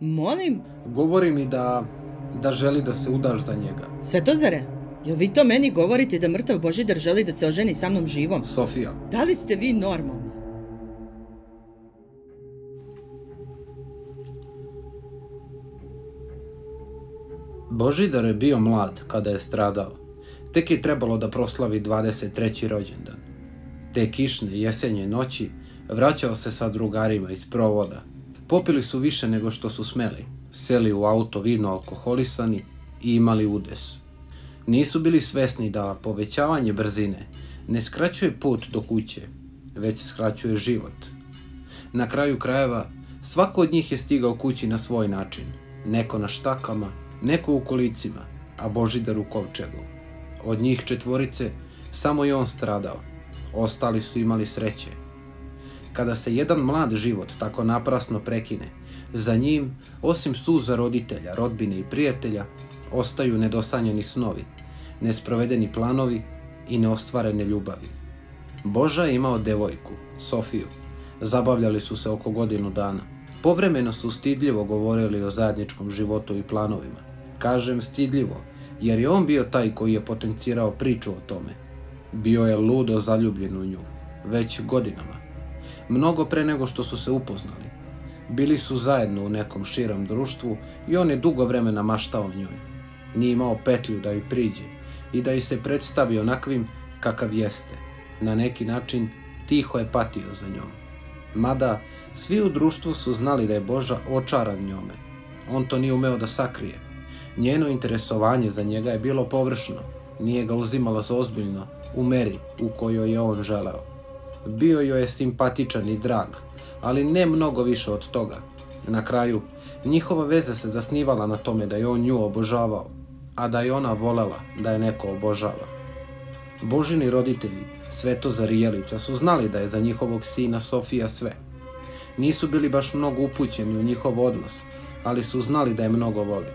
Molim? Govori mi da želi da se udaš za njega. Svetozare, jel vi to meni govorite da mrtav Božidar želi da se oženi sa mnom živom? Sofija. Da li ste vi normalni? Božidar je bio mlad kada je stradao. Tek je trebalo da proslavi 23. rođendan. Te kišne jesenje noći vraćao se sa drugarima iz provoda. Popili su više nego što su smeli, seli u auto vidno alkoholisani i imali udes. Nisu bili svesni da povećavanje brzine ne skraćuje put do kuće, već skraćuje život. Na kraju krajeva, svako od njih je stigao kući na svoj način. Neko na štakama, neko u kolicima, a Božidar u kovčegu. Od njih 4 samo je on stradao, ostali su imali sreće. Kada se jedan mlad život tako naprasno prekine, za njim, osim suza roditelja, rodbine i prijatelja, ostaju nedosanjani snovi, nesprovedeni planovi i neostvarene ljubavi. Boža je imao devojku, Sofiju. Zabavljali su se oko godinu dana. Povremeno su stidljivo govorili o zajedničkom životu i planovima. Kažem stidljivo, jer je on bio taj koji je potencirao priču o tome. Bio je ludo zaljubljen u nju, već godinama. Mnogo pre nego što su se upoznali. Bili su zajedno u nekom širem društvu i on je dugo vremena maštao o njoj. Nije imao petlju da joj priđe i da joj se predstavi onakvim kakav jeste. Na neki način tiho je patio za njom. Mada svi u društvu su znali da je Boža očaran njome. On to nije umeo da sakrije. Njeno interesovanje za njega je bilo površno. Nije ga uzimala za ozbiljno u meri u kojoj je on želeo. Bio joj je simpatičan i drag, ali ne mnogo više od toga. Na kraju, njihova veza se zasnivala na tome da je on nju obožavao, a da je ona volela da je neko obožava. Božini roditelji, Svetozar i Jelica, su znali da je za njihovog sina Sofija sve. Nisu bili baš mnogo upućeni u njihov odnos, ali su znali da je mnogo voli.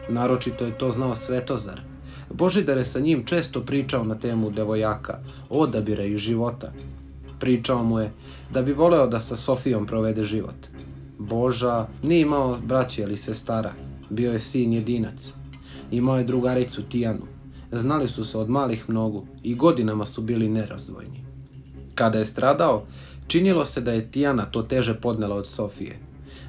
Naročito je to znao Svetozar. Božidar je sa njim često pričao na temu devojaka, odabira i života. Pričao mu je da bi voleo da sa Sofijom provede život. Boža nije imao braće ili sestara, bio je sin jedinac. Imao je drugaricu Tijanu. Znali su se od malih nogu i godinama su bili nerazdvojni. Kada je stradao, činilo se da je Tijana to teže podnela od Sofije.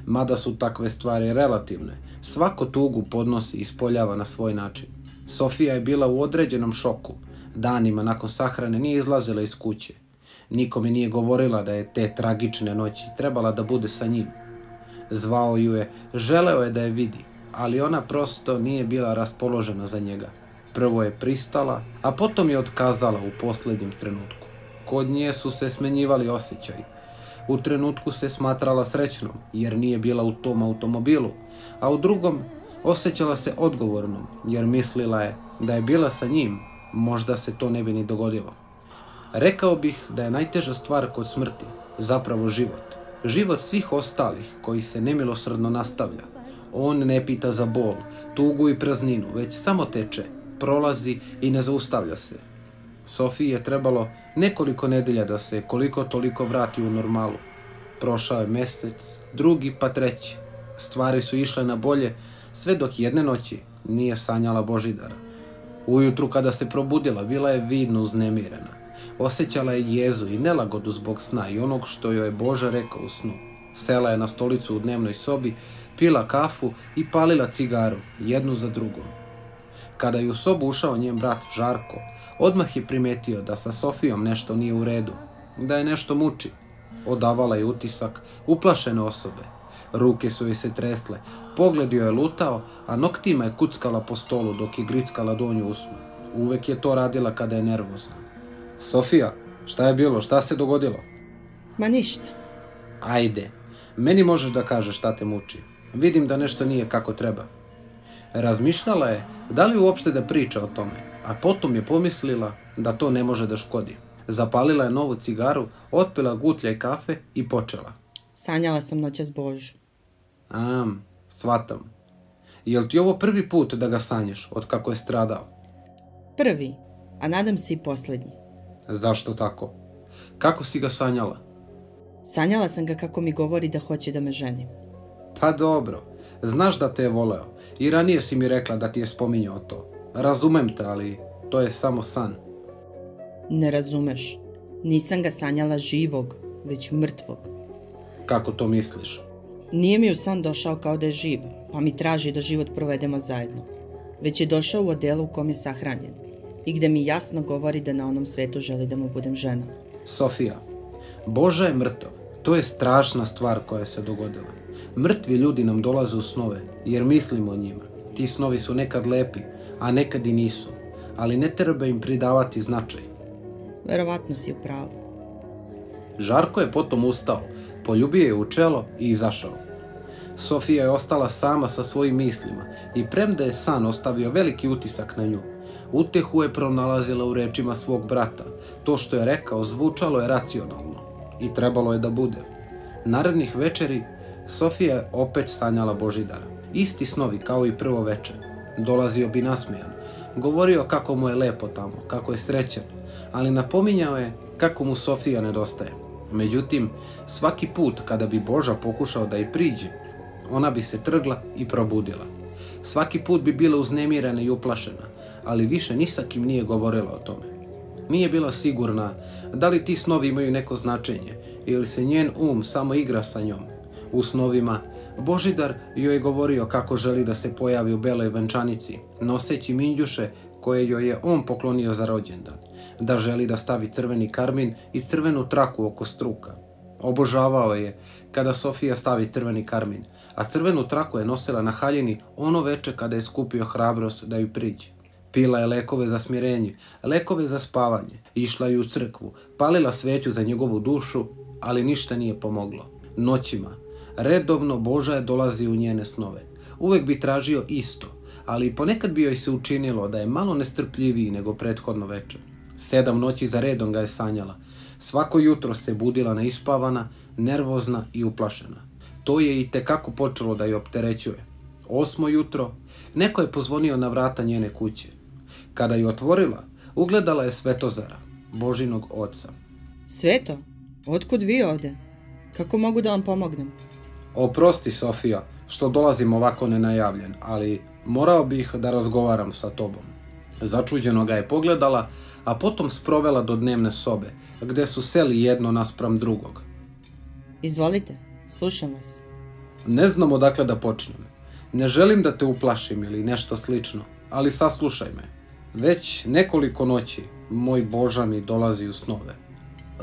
Mada su takve stvari relativne, svako tugu podnosi i ispoljava na svoj način. Sofija je bila u određenom šoku. Danima nakon sahrane nije izlazila iz kuće. Nikome nije govorila da je te tragične noći trebala da bude sa njim. Zvao ju je, želeo je da je vidi, ali ona prosto nije bila raspoložena za njega. Prvo je pristala, a potom je otkazala u posljednjem trenutku. Kod nje su se smenjivali osjećaji. U trenutku se smatrala srećnom, jer nije bila u tom automobilu, a u drugom osjećala se odgovornom, jer mislila je da je bila sa njim, možda se to ne bi ni dogodilo. Rekao bih da je najteža stvar kod smrti zapravo život. Život svih ostalih koji se nemilosrdno nastavlja. On ne pita za bol, tugu i prazninu, već samo teče, prolazi i ne zaustavlja se. Sofiji je trebalo nekoliko nedelja da se koliko toliko vrati u normalu. Prošao je mesec, drugi pa treći. Stvari su išle na bolje, sve dok jedne noći nije sanjala Božidara. Ujutru kada se probudila, bila je vidno uznemirena. Osjećala je jezu i nelagodu zbog sna i onog što joj je Boža rekao u snu. Sela je na stolicu u dnevnoj sobi, pila kafu i palila cigaru, jednu za drugom. Kada je u sobu ušao njen brat Žarko, odmah je primetio da sa Sofijom nešto nije u redu, da je nešto muči. Odavala je utisak uplašene osobe. Ruke su joj se tresle, pogled joj je lutao, a noktima je kuckala po stolu dok je grickala donju usnu. Uvek je to radila kada je nervozna. Sofija, šta je bilo? Šta se dogodilo? Ma ništa. Ajde, meni možeš da kažeš šta te muči. Vidim da nešto nije kako treba. Razmišljala je da li uopšte da priča o tome, a potom je pomislila da to ne može da škodi. Zapalila je novu cigaru, otpila gutljaj kafe i počela. Sanjala sam noćas Božu. Shvatam. Jel ti ovo prvi put da ga sanjaš od kako je stradao? Prvi, a nadam se i posljednji. Zašto tako? Kako si ga sanjala? Sanjala sam ga kako mi govori da hoće da me ženim. Pa dobro, Znaš da te je voleo i ranije si mi rekla da ti je spominjao to. Razumem te, ali to je samo san. Ne razumeš. Nisam ga sanjala živog, već mrtvog. Kako to misliš? Nije mi u san došao kao da je živ, pa mi traži da život provedemo zajedno. Već je došao u odelu u kom je sahranjen i gde mi jasno govori da na onom svetu želi da mu budem žena. Sofija, Boža je mrtav. To je strašna stvar koja se dogodila. Mrtvi ljudi nam dolaze u snove, jer mislimo o njima. Ti snovi su nekad lepi, a nekad i nisu, ali ne treba im pridavati značaj. Verovatno si u pravu. Žarko je potom ustao, poljubio je u čelo i izašao. Sofija je ostala sama sa svojim mislima i premda je san ostavio veliki utisak na nju, utehu je pronalazila u rečima svog brata. To što je rekao zvučalo je racionalno i trebalo je da bude. Narednih večeri Sofija je opet sanjala Božidara. Isti snovi kao i prvo večer. Dolazio bi nasmejan, govorio kako mu je lepo tamo, kako je srećan, ali napominjao je kako mu Sofija nedostaje. Međutim, svaki put kada bi Boža pokušao da jej priđe, ona bi se trgla i probudila. Svaki put bi bila uznemirena i uplašena, ali više ni sa kim nije govorila o tome. Nije bila sigurna da li ti snovi imaju neko značenje ili se njen samo igra sa njom. U snovima Božidar joj je govorio kako želi da se pojavi u beloj venčanici, noseći minđuše koje joj je on poklonio za rođendan, da želi da stavi crveni karmin i crvenu traku oko struka. Obožavao je kada Sofija stavi crveni karmin, a crvenu traku je nosila na haljini ono veče kada je skupio hrabrost da ju priđe. Pila je lekove za smirenje, lekove za spavanje, išla je u crkvu, palila sveću za njegovu dušu, ali ništa nije pomoglo. Noćima, redovno Boža je dolazio u njene snove. Uvek bi tražio isto, ali ponekad bi joj se učinilo da je malo nestrpljiviji nego prethodno veče. 7 noći za redom ga je sanjala. Svako jutro se budila neispavana, nervozna i uplašena. To je i tekako počelo da je opterećuje. 8. jutro, neko je pozvonio na vrata njene kuće. Kada je otvorila, ugledala je Svetozara, Božinog oca. Sveto, otkud vi ovde? Kako mogu da vam pomognem? Oprosti, Sofija, što dolazim ovako nenajavljen, ali morao bih da razgovaram sa tobom. Začuđeno ga je pogledala, a potom sprovela do dnevne sobe, gde su seli jedno naspram drugog. Izvolite, slušam vas. Ne znam odakle da počnem. Ne želim da te uplašim ili nešto slično, ali saslušaj me. Već nekoliko noći moj Boža mi dolazi u snove.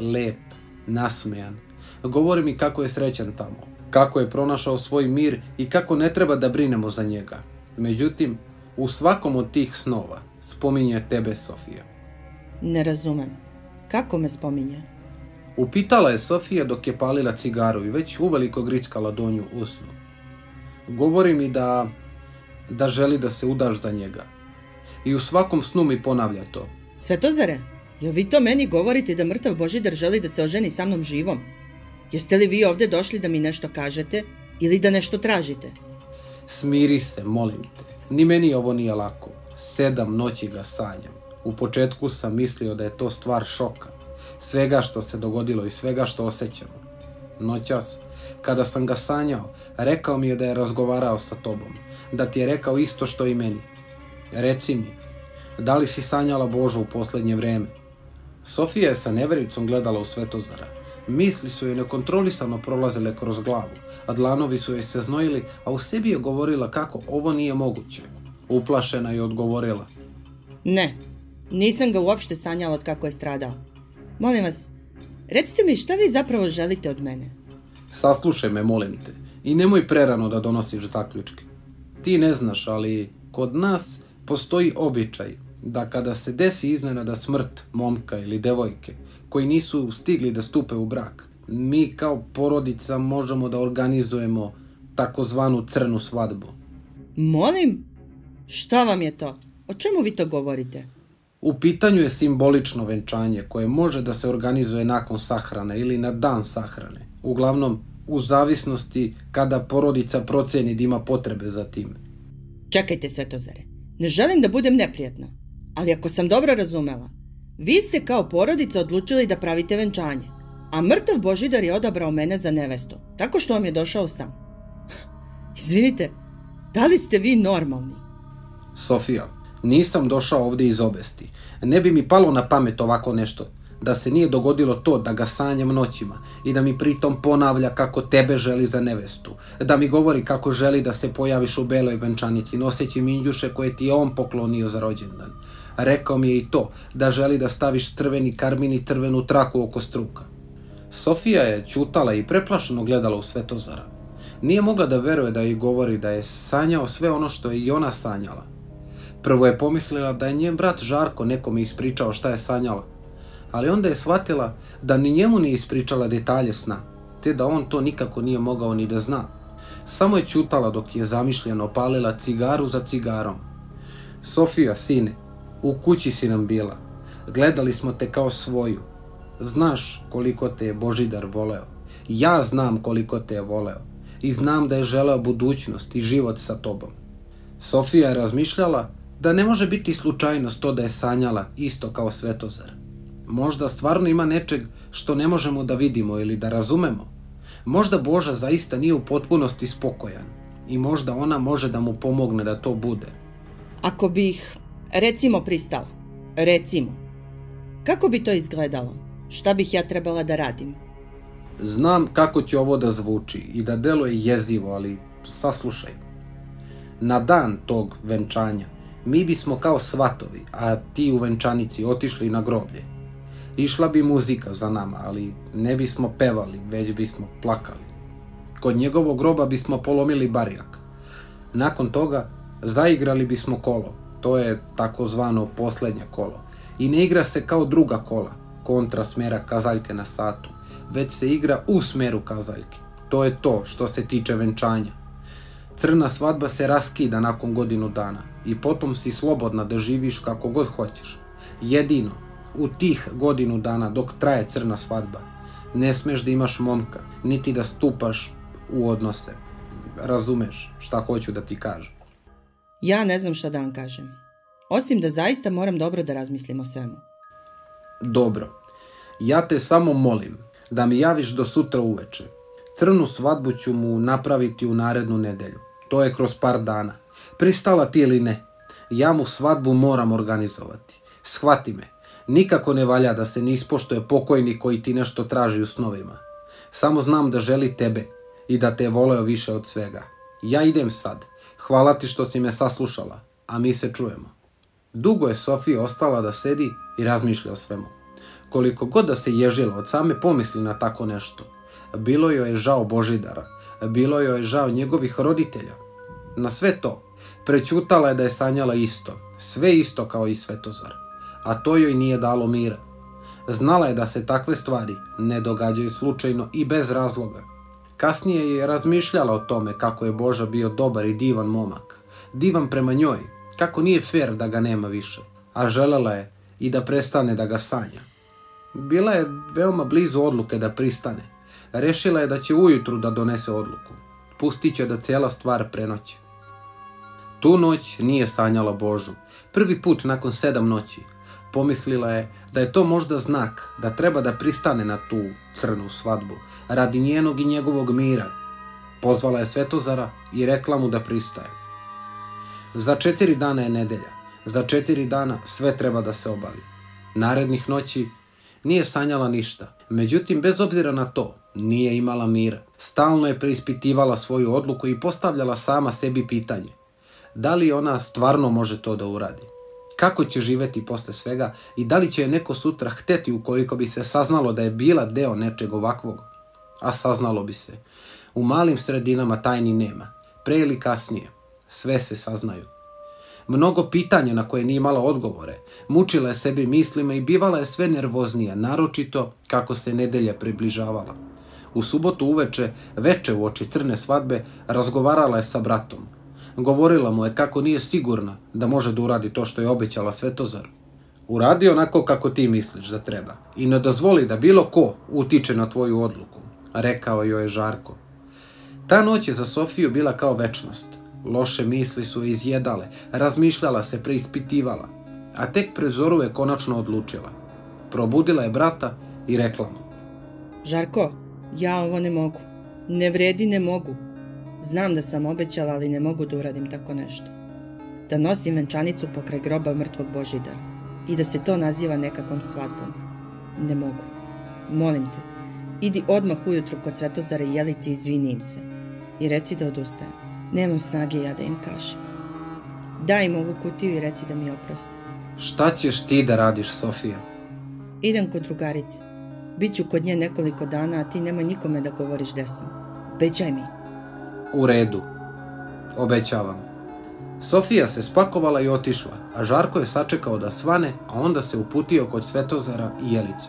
Lep, nasmejan. Govori mi kako je srećan tamo, kako je pronašao svoj mir i kako ne treba da brinemo za njega. Međutim, u svakom od tih snova spominje tebe, Sofija. Ne razumem. Kako me spominje? Upitala je Sofija dok je palila cigaru i već uveliko grickala donju u snu. Govori mi da želi da se udaš za njega. I u svakom snu mi ponavlja to. Svetozare, jel vi to meni govorite da mrtav Božidar želi da se oženi sa mnom živom? Jeste li vi ovde došli da mi nešto kažete ili da nešto tražite? Smiri se, molim te. Ni meni ovo nije lako. 7 noći ga sanjam. U početku sam mislio da je to stvar šoka. Svega što se dogodilo i svega što osjećamo. Noćas, kada sam ga sanjao, rekao mi je da je razgovarao sa tobom. Da ti je rekao isto što i meni. Reci mi, da li si sanjala Božu u posljednje vreme? Sofija je sa nevericom gledala u Svetozara. Misli su joj nekontrolisano prolazile kroz glavu, a dlanovi su joj se znojili, a u sebi je govorila kako ovo nije moguće. Uplašena je odgovorila. Ne, nisam ga uopšte sanjala od kako je stradao. Molim vas, recite mi šta vi zapravo želite od mene? Saslušaj me, molim te, i nemoj prerano da donosiš zaključke. Ti ne znaš, ali kod nas postoji običaj da kada se desi iznenada smrt momka ili devojke koji nisu stigli da stupe u brak, mi kao porodica možemo da organizujemo takozvanu crnu svadbu. Molim? Šta vam je to? O čemu vi to govorite? U pitanju je simbolično venčanje koje može da se organizuje nakon sahrane ili na dan sahrane. Uglavnom, u zavisnosti kada porodica proceni da ima potrebe za tim. Čekajte, Svetozare, ne želim da budem neprijatna, ali ako sam dobro razumela, vi ste kao porodica odlučili da pravite venčanje, a mrtav Božidar je odabrao mene za nevestu, tako što vam je došao san. Izvinite, Da li ste vi normalni? Sofija, nisam došao ovdje iz obesti. Ne bi mi palo na pamet ovako nešto. Da se nije dogodilo to da ga sanjam noćima i da mi pritom ponavlja kako tebe želi za nevestu. Da mi govori kako želi da se pojaviš u beloj venčanici noseći minđuše koje ti je on poklonio za rođendan. Rekao mi je i to da želi da staviš crveni karmin i crvenu traku oko struka. Sofija je ćutala i preplašeno gledala u Svetozara. Nije mogla da veruje da joj govori da je sanjao sve ono što je i ona sanjala. Prvo je pomislila da je njen brat Žarko nekome ispričao šta je sanjala, ali onda je shvatila da ni njemu nije ispričala detalje sna, te da on to nikako nije mogao ni da zna. Samo je ćutala dok je zamišljeno palila cigaru za cigarom. Sofija, sine, u kući si nam bila. Gledali smo te kao svoju. Znaš koliko te je Božidar voleo. Ja znam koliko te je voleo. I znam da je želeo budućnost i život sa tobom. Sofija je razmišljala da ne može biti slučajnost to da je sanjala isto kao Svetozar. Možda stvarno ima nečeg što ne možemo da vidimo ili da razumemo. Možda Boža zaista nije u potpunosti spokojan i možda ona može da mu pomogne da to bude. Ako bih, recimo, pristala, kako bi to izgledalo? Šta bih ja trebala da radim? Znam kako će ovo da zvuči i da deluje jezivo, ali saslušaj. Na dan tog venčanja mi bismo kao svatovi, a ti u venčanici, otišli na groblje. Išla bi muzika za nama, ali ne bismo pevali, već bismo plakali. Kod njegovog groba bismo polomili barjak. Nakon toga zaigrali bismo kolo, to je takozvano posljednje kolo. I ne igra se kao druga kola, kontra smjera kazaljke na satu, već se igra u smjeru kazaljke. To je to što se tiče venčanja. Crna svadba se raskida nakon godinu dana i potom si slobodna da živiš kako god hoćeš. Jedino, u tih godinu dana dok traje crna svadba, ne smeš da imaš momka, niti da stupaš u odnose. Razumeš šta hoću da ti kažem? Ja ne znam šta da vam kažem. Osim da zaista moram dobro da razmislim o svemu. Dobro. Ja te samo molim da mi javiš do sutra uveče. Crnu svadbu ću mu napraviti u narednu nedelju. To je kroz par dana. Pristala ti ili ne, ja mu svadbu moram organizovati. Shvati me. Nikako ne valja da se ne ispoštuje pokojnik koji ti nešto traži u snovima. Samo znam da želi tebe i da te je voleo više od svega. Ja idem sad. Hvala ti što si me saslušala, a mi se čujemo. Dugo je Sofija ostala da sedi i razmišlja o svemu. Koliko god da se ježila od same pomisli na tako nešto, bilo joj je žao Božidara, bilo joj je žao njegovih roditelja. Na sve to, prećutala je da je sanjala isto, sve isto kao i Svetozar, a to joj nije dalo mira. Znala je da se takve stvari ne događaju slučajno i bez razloga. Kasnije je razmišljala o tome kako je Boža bio dobar i divan momak, divan prema njoj, kako nije fer da ga nema više, a želela je i da prestane da ga sanja. Bila je veoma blizu odluke da pristane. Rešila je da će ujutru da donese odluku. Pustit će da cijela stvar prenoći. Tu noć nije sanjala Božu. Prvi put nakon 7 noći. Pomislila je da je to možda znak da treba da pristane na tu crnu svadbu, radi njenog i njegovog mira. Pozvala je Svetozara i rekla mu da pristaje. Za 4 dana je nedelja. Za 4 dana sve treba da se obavi. Narednih noći nije sanjala ništa. Međutim, bez obzira na to, nije imala mira. Stalno je preispitivala svoju odluku i postavljala sama sebi pitanje. Da li ona stvarno može to da uradi? Kako će živjeti posle svega i da li će je neko sutra hteti ukoliko bi se saznalo da je bila deo nečeg ovakvog? A saznalo bi se. U malim sredinama tajni nema. Pre ili kasnije, sve se saznaju. Mnogo pitanja na koje nije imala odgovore, mučila je sebi mislima i bivala je sve nervoznija, naročito kako se nedelja približavala. U subotu uveče, veče uoči crne svadbe, razgovarala je sa bratom. Govorila mu je kako nije sigurna da može da uradi to što je obećala Svetozaru. Uradi onako kako ti misliš da treba i ne dozvoli da bilo ko utiče na tvoju odluku, rekao joj je Žarko. Ta noć je za Sofiju bila kao večnost. Loše misli su je izjedale, razmišljala se, preispitivala, a tek pred zoru je konačno odlučila. Probudila je brata i rekla mu. Žarko, ja ovo ne mogu. Ne vredi, ne mogu. Znam da sam obećala, ali ne mogu da uradim tako nešto. Da nosim venčanicu pokraj groba mrtvog Božidara i da se to naziva nekakvom svadbom. Ne mogu. Molim te, idi odmah ujutru kod Svetozara i Jelice i izvini im se. I reci da odustajem. Nemam snage ja da im kažem. Daj im ovu kutiju i reci da mi oproste. Šta ćeš ti da radiš, Sofija? Idem kod drugarice. Biću kod nje nekoliko dana, a ti nemoj nikome da govoriš gde sam. Obećaj mi. U redu. Obećavam. Sofija se spakovala i otišla, a Žarko je sačekao da svane, a onda se uputio kod Svetozara i Jelice.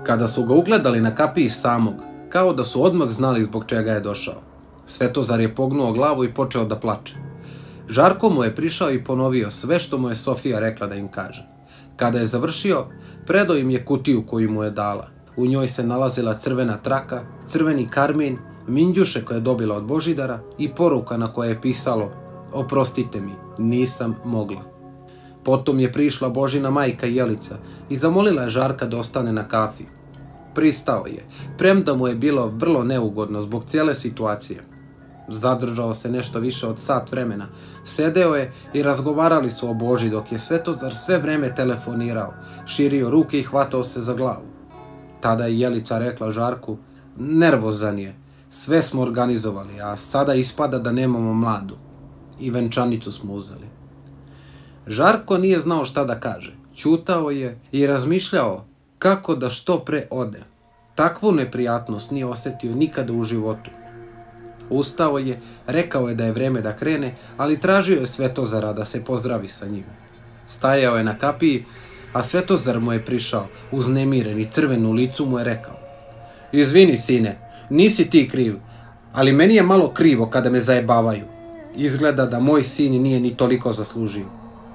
Kada su ga ugledali na kapiji samog, kao da su odmah znali zbog čega je došao. Svetozar je pognuo glavu i počeo da plače. Žarko mu je prišao i ponovio sve što mu je Sofija rekla da im kaže. Kada je završio, predao im je kutiju koju mu je dala. U njoj se nalazila crvena traka, crveni karmin, minđuše koje je dobila od Božidara i poruka na kojoj je pisalo: oprostite mi, nisam mogla. Potom je prišla Božina majka Jelica i zamolila je Žarka da ostane na kafi. Pristao je, premda mu je bilo vrlo neugodno zbog cijele situacije. Zadržao se nešto više od sat vremena, sedeo je i razgovarali su o Boži dok je Svetozar sve vreme telefonirao, širio ruke i hvatao se za glavu. Tada je Jelica rekla Žarku: nervozan je, sve smo organizovali, a sada ispada da nemamo mladu. I venčanicu smo uzeli. Žarko nije znao šta da kaže, ćutao je i razmišljao kako da što pre ode. Takvu neprijatnost nije osjetio nikada u životu. Ustao je, rekao je da je vreme da krene, ali tražio je Svetozara da se pozdravi sa njim. Stajao je na kapiji, a Svetozar mu je prišao, uznemiren i crven u licu mu je rekao: izvini sine, nisi ti kriv, ali meni je malo krivo kada me zajebavaju. Izgleda da moj sin nije ni toliko zaslužio.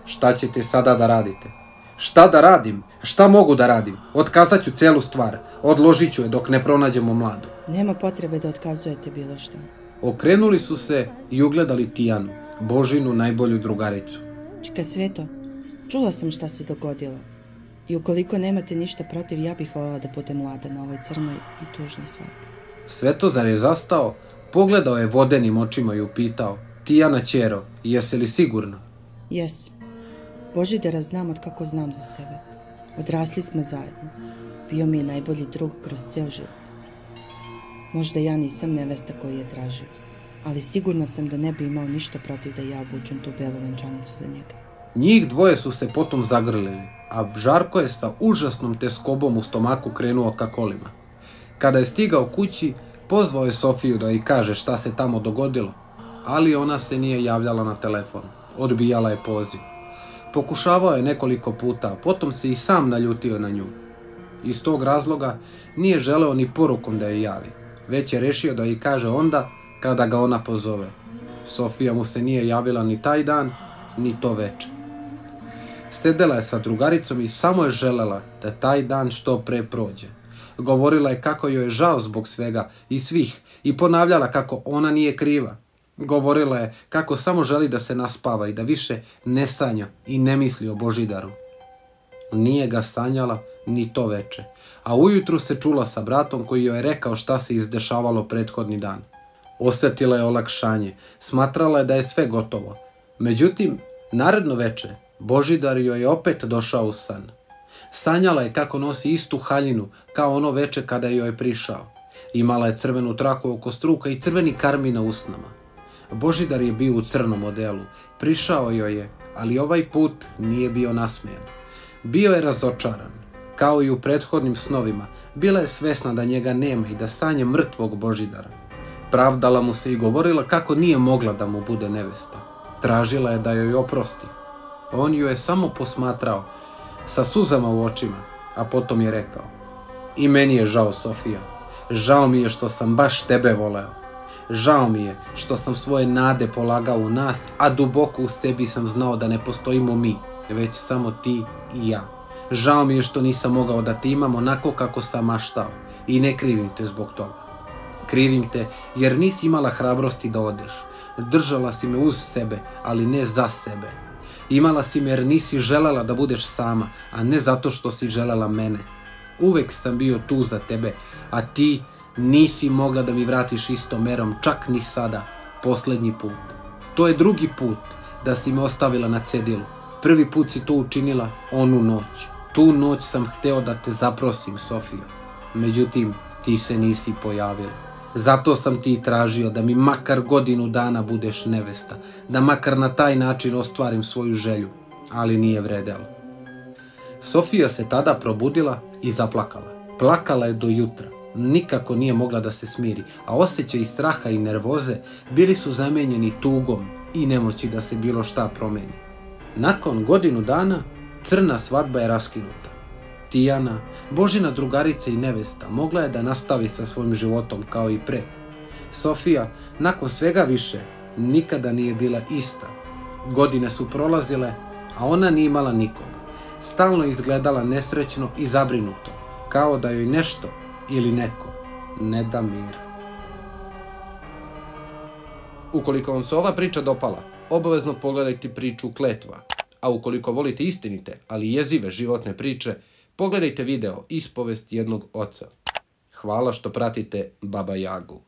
Šta ćete sada da radite? Šta da radim? Šta mogu da radim? Otkazat ću celu stvar. Odložit ću je dok ne pronađemo mladu. Nema potrebe da otkazujete bilo šta. Okrenuli su se i ugledali Tijanu, Božinu najbolju drugaricu. Čika Sveto, čula sam šta se dogodilo. I ukoliko nemate ništa protiv, ja bih voljela da budem mlada na ovoj crnoj i tužnoj svadbi. Svetozar je zastao, pogledao je vodenim očima i upitao: Tijana ćero, jesi li sigurna? Jes. Božidara znam od kako znam za sebe. Odrasli smo zajedno. Bio mi je najbolji drug kroz ceo život. Možda ja nisam nevesta koju je tražio, ali sigurna sam da ne bi imao ništa protiv da ja obučem tu belu venčanicu za njega. Njih dvoje su se potom zagrlili, a Žarko je sa užasnom teskobom u stomaku krenuo ka kolima. Kada je stigao kući, pozvao je Sofiju da joj kaže šta se tamo dogodilo, ali ona se nije javljala na telefon. Odbijala je poziv. Pokušavao je nekoliko puta, a potom se i sam naljutio na nju. Iz tog razloga nije želeo ni porukom da je javi, već je rešio da joj kaže onda kada ga ona pozove. Sofija mu se nije javila ni taj dan, ni to veče. Sedela je sa drugaricom i samo je želela da taj dan što pre prođe. Govorila je kako joj je žao zbog svega i svih i ponavljala kako ona nije kriva. Govorila je kako samo želi da se naspava i da više ne sanja i ne misli o Božidaru. Nije ga sanjala ni to veče, a ujutru se čula sa bratom koji joj je rekao šta se izdešavalo prethodni dan. Osjetila je olakšanje, smatrala je da je sve gotovo. Međutim, naredno veče Božidar joj je opet došao u san. Sanjala je kako nosi istu haljinu kao ono veče kada joj je prišao. Imala je crvenu traku oko struka i crveni karmin na usnama. Božidar je bio u crnom odelu, prišao joj je, ali ovaj put nije bio nasmejan. Bio je razočaran, kao i u prethodnim snovima, bila je svesna da njega nema i da sanja mrtvog Božidara. Pravdala mu se i govorila kako nije mogla da mu bude nevesta. Tražila je da joj oprosti. On ju je samo posmatrao, sa suzama u očima, a potom je rekao: i meni je žao, Sofija, žao mi je što sam baš tebe voleo. Žao mi je što sam svoje nade polagao u nas, a duboko u sebi sam znao da ne postojimo mi, već samo ti i ja. Žao mi je što nisam mogao da te imam onako kako sam maštao i ne krivim te zbog toga. Krivim te jer nisi imala hrabrosti da odeš. Držala si me uz sebe, ali ne za sebe. Imala si me jer nisi želela da budeš sama, a ne zato što si želela mene. Uvek sam bio tu za tebe, a ti Nisi mogla da mi vratiš istom merom, čak ni sada, posljednji put. To je drugi put da si me ostavila na cedilu. Prvi put si to učinila onu noć. Tu noć sam hteo da te zaprosim, Sofijo. Međutim, ti se nisi pojavila. Zato sam ti tražio da mi makar godinu dana budeš nevesta, da makar na taj način ostvarim svoju želju, ali nije vredelo. Sofija se tada probudila i zaplakala. Plakala je do jutra. Nikako nije mogla da se smiri, a osjećaji straha i nervoze bili su zamenjeni tugom i nemoći da se bilo šta promeni. Nakon godinu dana, crna svadba je raskinuta. Tijana, Božina drugarica i nevesta, mogla je da nastavi sa svojim životom kao i pre. Sofija, nakon svega više, nikada nije bila ista. Godine su prolazile, a ona nije imala nikog. Stalno izgledala nesrećno i zabrinuto, kao da joj nešto ili neko ne da mira. Ukoliko vam se ova priča dopala, obavezno pogledajte priču Kletva. A ukoliko volite istinite, ali jezive životne priče, pogledajte video Ispovest jednog oca. Hvala što pratite Baba Jagu.